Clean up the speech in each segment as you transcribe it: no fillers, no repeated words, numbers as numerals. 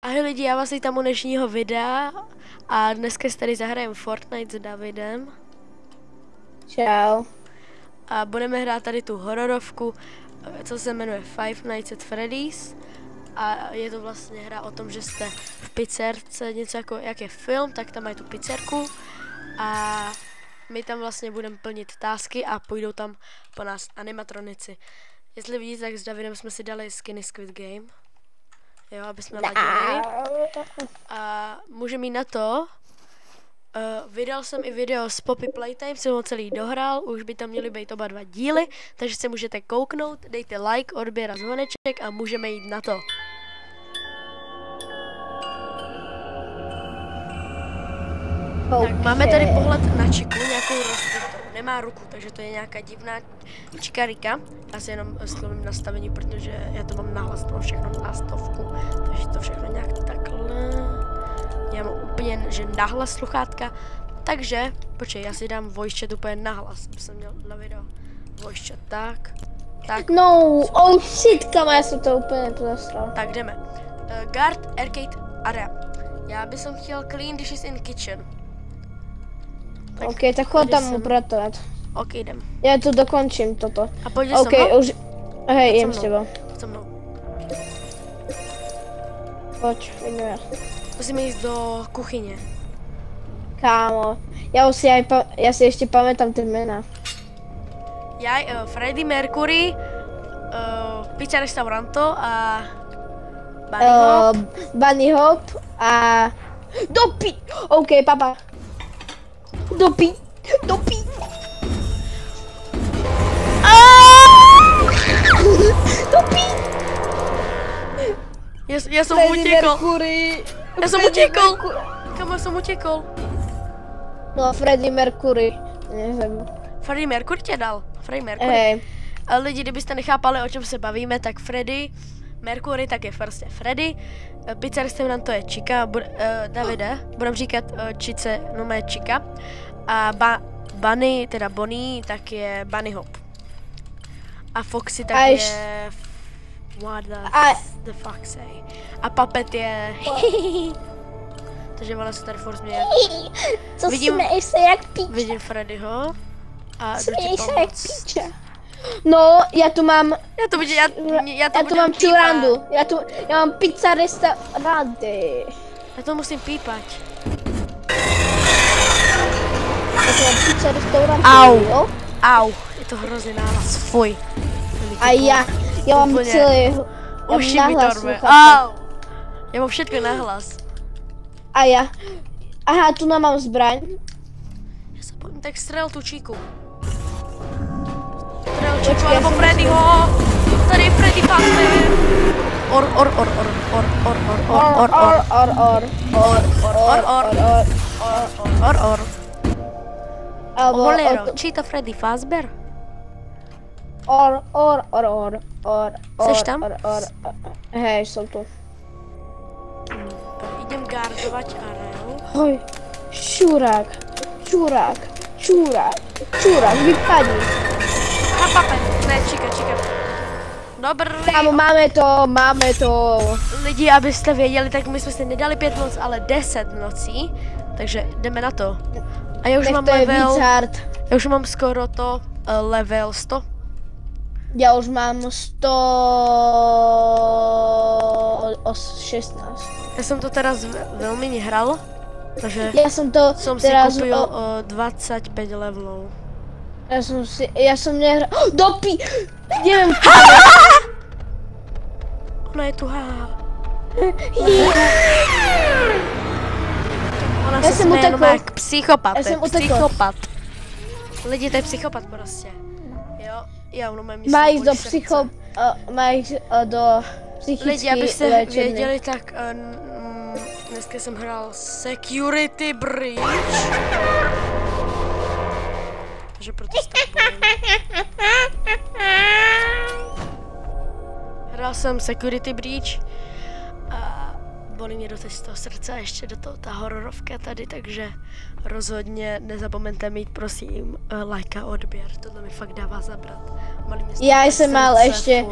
Ahoj lidi, já vás vítám u dnešního videa a dneska si tady zahrajeme Fortnite s Davidem. Čau. A budeme hrát tady tu hororovku, co se jmenuje Five Nights at Freddy's. A je to vlastně hra o tom, že jste v pizzerce, něco jako jak je film, tak tam mají tu pizzerku. A my tam vlastně budeme plnit tásky a půjdou tam po nás animatronici. Jestli vidíte, tak s Davidem jsme si dali skiny Squid Game. Jo, aby jsme ladili. A můžeme jít na to. Vydal jsem i video z Poppy Playtime, jsem ho celý dohrál, už by tam měly být oba dva díly, takže se můžete kouknout, dejte like, odběr a zvoneček a můžeme jít na to. Tak máme tady pohled na Čiku, nějakou rozbitou, nemá ruku, takže to je nějaká divná čikarika. Já si jenom slovím nastavení, protože já to mám nahlas, to mám všechno na 100, takže to všechno nějak takhle. Já mám úplně, že nahlas sluchátka, takže, počkej, já si dám voice chat úplně nahlas, aby jsem měl na video voice chat, tak. No, oh shit, kama, já jsem to úplně pozastral. Tak jdeme. Guard Arcade Area. Já bych chtěl clean dishes in kitchen. Tak, ok, tak chod tam upratovat. Ok, jdem. Já to dokončím, toto. A pojď ok, se mnou? už... Hej, jdem s tebou. Se mnou. Pojď, jdeme. Musíme jít do kuchyně. Kámo, já si ještě pamätám ty jména. Já, Freddie Mercury, Pizza Restauranto a Bunny Hop. Bunny Hop a... Dopí! Ok, papa. Dopí! Dopí! Já jsem utěkl. Já jsem utěkl. Kam jsem utěkl? No, Freddie Mercury. Nevím. Freddie Mercury tě dal. Freddie Mercury. Hey. Lidi, kdybyste nechápali, o čem se bavíme, tak Freddie Mercury tak je prostě Freddy. Pizza Restaurant to je Chica. Davide, budeme říkat Čice, no má Chica. A Bunny, teda Bonnie, tak je Bunny Hop. A Foxy tak je... What the fuck say? A Puppet je... Takže ona se tady furt směje. Co směješ se jak píče? Vidím Freddyho. A směješ se jak píče. No, já tu mám... Já tu mám čurandu. Já mám pizza restauranty. Já to musím pípat. Já tu mám pizza restauranty. Au. Je to hrozně nahlas. Fuj. A já mám celý... Uši mi torbe. Au. Já mám všetko nahlas. A já... Aha, tu mám zbraň. Já se bojím, tak střel tu Číku. Střel Číku, alebo Freddyho. Tady je Freddy Fazbear. Bolero, čí to Freddy Fazbear? Seš tam? Hej, jsem tu. Idem gardovat areu. Hoj, čurák, vypadni. A Puppet, ne, čika. Dobrý. Kámo, máme to. Lidi, abyste věděli, tak my jsme si nedali 5 noc, ale 10 nocí. Takže jdeme na to. A já už mám level... Já už mám skoro to level 100. Já už mám 116. Já jsem to teraz velmi nehral, takže jsem si koupil 25 levelů. Já jsem nehral... Dopí! Nevím. Ona je tuhá. Ona se směje jenom jak psychopat, psychopat. Lidi, to je psychopat prostě. Jo, ono mám má jít do psychické lidi, abyste věděli, tak dneska jsem hrál Security Breach. Takže proto se tak bojím. Hrál jsem Security Breach a bolí mě doteď z toho srdce a ještě do toho ta hororovka tady, takže rozhodně nezapomeňte mít, prosím, like a odběr, tohle mi fakt dává zabrat. Já jsem mal ještě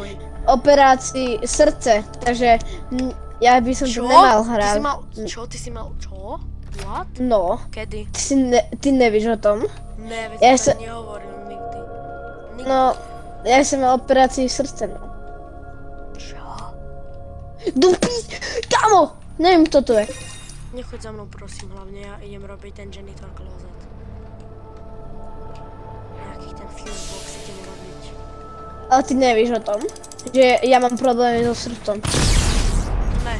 operaci srdce, takže Ja by som to nemal hrať. Ty si mal, čo? What? No. Kedy? Ty nevíš o tom? Ne, veď som to nehovoril nikdy. No, ja som mal operáciu srdce, no. Čo? Dupí! Kámo! Neviem, kto to je. Nechoď za mnou, prosím, hlavne ja idem robiť ten janitor closet. Nejaký ten fuse box idem robiť. Ale ty nevíš o tom, že ja mám problémy so srdcom. Ne.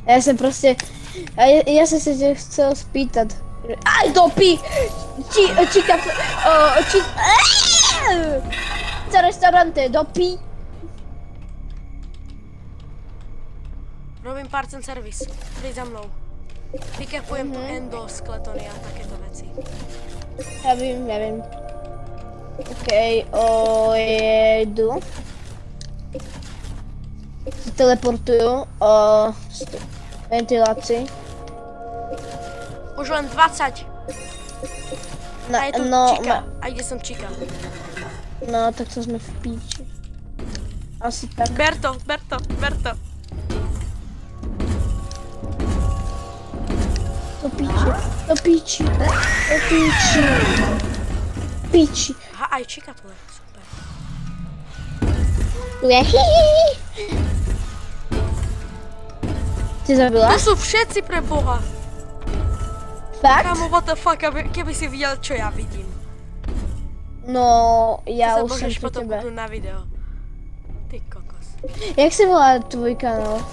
Ja som proste... Ja som sa chcel spýtať. Aj, dopí! Chica... Restaurante, dopí! Robím parcen servis. Príď za mnou. Pickupujem tu endoskletony a takéto veci. Ja viem. Okej, jedu. Teleportujú ventilácii. Už len 20. A je tu Chica. A kde som Chica? No, tak to sme v píči. Asi tak. Ber to. Do píči. Píči. Aha, aj Chica tu je, super. Ty zabila? To sú všetci pre Boha. Fakt? Kámo, what the fuck, keby si videl, čo ja vidím. No, ja už som to sa môžeš pri potom tebe. kúknúť na video. Ty kokos. Jak sa volá tvoj kanál?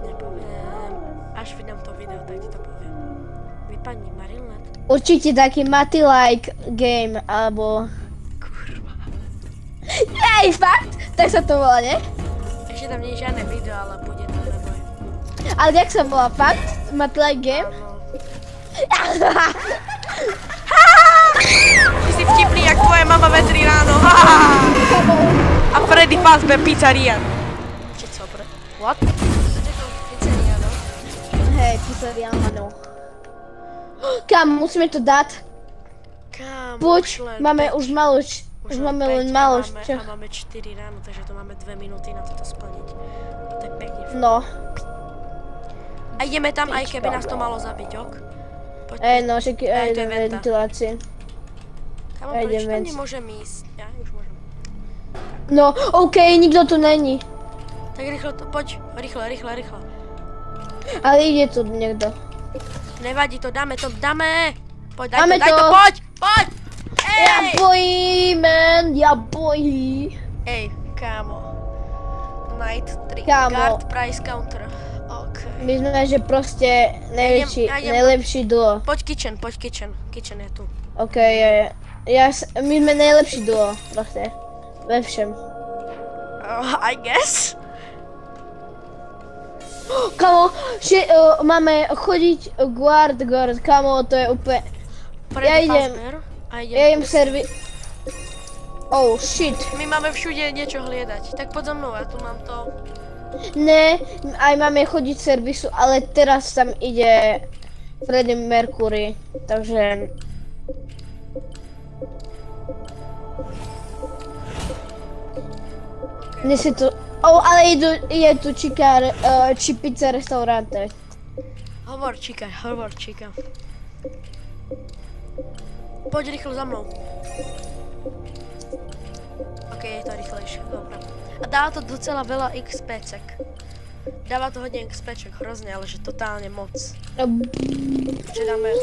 Nepoviem. Až vydám to video, tak ti to poviem. Vypadni, Marilnet. Určite taký Mati Like Game, alebo... Kurva. Hej, fakt? Tak sa to volá, ne? Ešte tam nie je žiadne video, ale bude to, neboj. Ale jak sa volá, fakt? Mati Like Game? Áno. Ty si vtipný, jak tvoja mama ve 3 ráno. A Freddy Fazbear Pizzeria. Či co, what? Pizzeria, no? Hej, pizzeria, áno. Kam, musíme to dať? Kam, Poď, máme už malo, už máme len malo. A máme 4 ráno, takže to máme 2 minúty na toto splniť. To je pekne. No. A ideme tam, aj keby nás to malo zabiť, ok? No, však aj do ventilácie. Kámo, prečo tam nemôžem ísť? Ja už môžem. No, okej, nikto tu není. Tak rýchlo to, poď, rýchlo. Ale ide tu niekto. Nevadí to, dáme to. Poď, daj to, poď! Ej! Ja bojí. Ej, kámo. Night 3, kámo. Guard Price Counter. My sme, že proste najlepší duo. Poď kitchen. Kitchen je tu. Okej, my sme najlepší duo, proste. Ve všem. I guess. Kamo, máme chodiť guard, kamo, to je úplne... Ja idem servi... Oh, shit. My máme všude niečo hliadať, tak poď za mnou, ja tu mám to. Ne, aj máme chodiť servisu, ale teraz tam ide Freddie Mercury, takže... Dnes je to... ale je tu či pizza restaurante. Hovor, Chica. Poď rýchlo za mnou. Ok, je to rýchlejšie, dobré. A dáva to docela veľa XPček. Dáva to hodne XPček, hrozne, ale že totálne moc. Čiže dáme...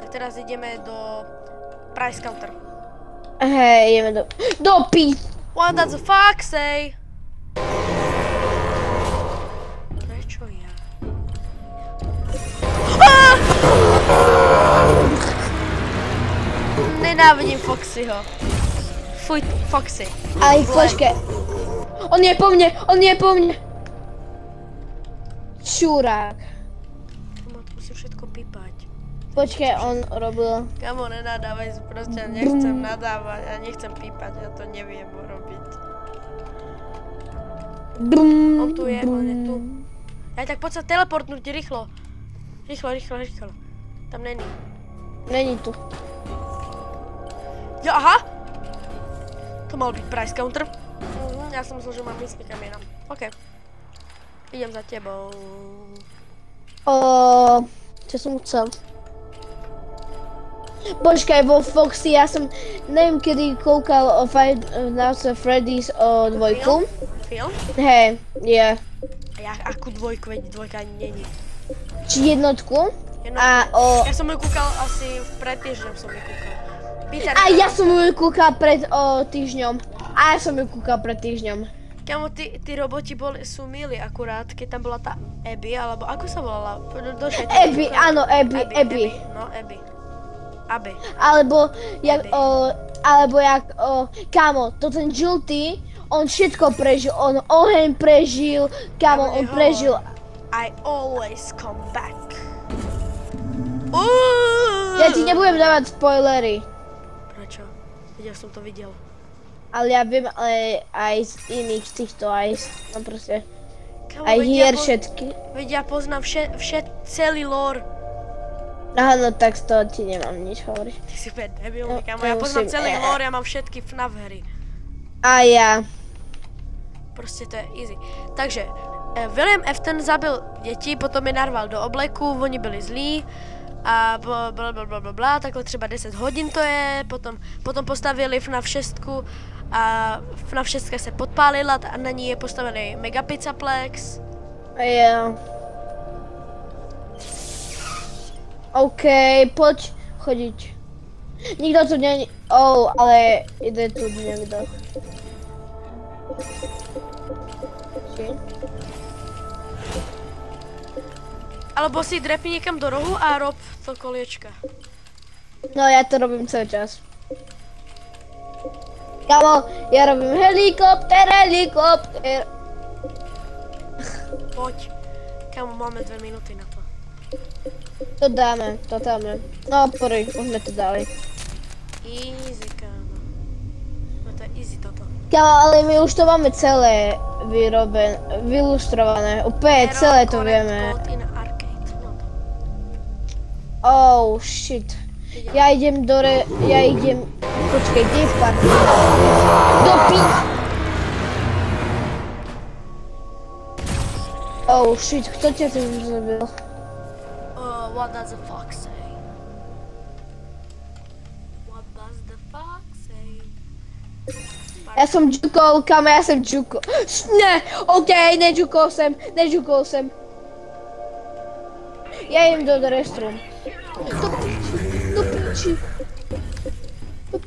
Tak teraz ideme do Price Counter. Hej, ideme do pí... What does the fuck say? Prečo ja? Nenávidím Foxyho. Fuj, Foxy. Aj, počkej. On je po mne. Čurák. Kamo, to musím všetko pípať. Počkej, on robil... Kamo, nenadávaj, proste nechcem nadávať, ja nechcem pípať, ja to neviem robiť. On tu je, on je tu. Aj tak poď sa teleportnúť, rýchlo. Rýchlo. Tam není. Není tu. Ja, aha! To mal byť Price Counter. Ja som myslel, že mám ísť niekam inám. OK. Idem za tebou. Čo som chcel? Počkaj, vo Foxy, ja som, neviem kedy koukal o Five Nights at Freddy's o dvojku. Film? Hej, je. A ja akú dvojku, veď dvojka ani není. Či jednotku? Ja som ju kúkal asi pred týždňom som ju kúkal. A ja som ju kúkal pred týždňom. A ja som ju kúkal pred týždňom. Kámo, tí roboti sú milí akurát, keď tam bola tá Abby, alebo ako sa volala? Abby, áno, Abby. No, Abby. Abby. Alebo jak, kámo, to ten žltý, on všetko prežil, on oheň prežil, kámo, on prežil. I always come back. Ja ti nebudem dávať spoilery. Prečo? Ja som to videl. Ale ja viem, ale aj z iných týchto, aj proste, aj hier všetky. Veď ja poznám celý lore. Áno, tak z toho ti nemám nič hovoriť. Ty si úplne debilný, kámo, ja poznám celý lore, ja mám všetky FNAF hry. A ja. Proste to je easy. Takže, William Afton zabil deti, potom je narval do obleku, oni byli zlí. A blablabla, takhle třeba 10 hodin to je, potom postavili FNAF 6 a FNAF 6 se podpálila a na ní je postavený Megapizzaplex. Jo. OK, poď chodiť. Nikto tu není, ale ide tu niekto. Alebo si drepni niekam do rohu a rob to koliečka. No ja to robím celý čas. Kámo, ja robím helikopter. Poď. Kámo, máme 2 minúty na to. To dáme. No poroj, už sme to dali. Easy, kámo. No to je easy toto. Kámo, ale my už to máme celé vylustrované. Úplne celé to vieme. Oh shit. Ja idem počkej, kde je party? Do Oh shit, kto ťa tu už zabil? What does the fox say? What does the fox say? Ja som džukol, kámo, ja som džukol. Ne, okej, nežukol sem. Ja idem do restroom. Do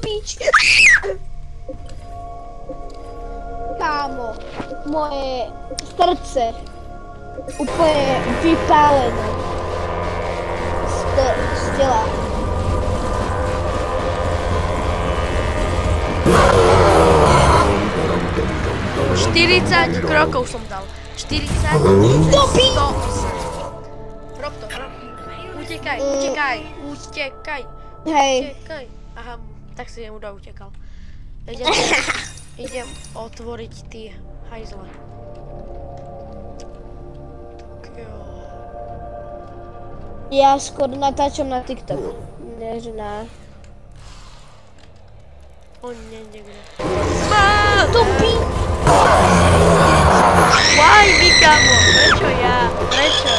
piči. Kámo, moje srdce úplne vypálené z tela. Krokov som dal. 40, 108. Rob to. Utekaj. Hej. Aha, tak si jemu utekal. Idem otvoriť tie hajzle. Ja skôr natáčam na TikToku, než na... On niekde. Tupí! Why, mi kámo? Prečo ja? Prečo?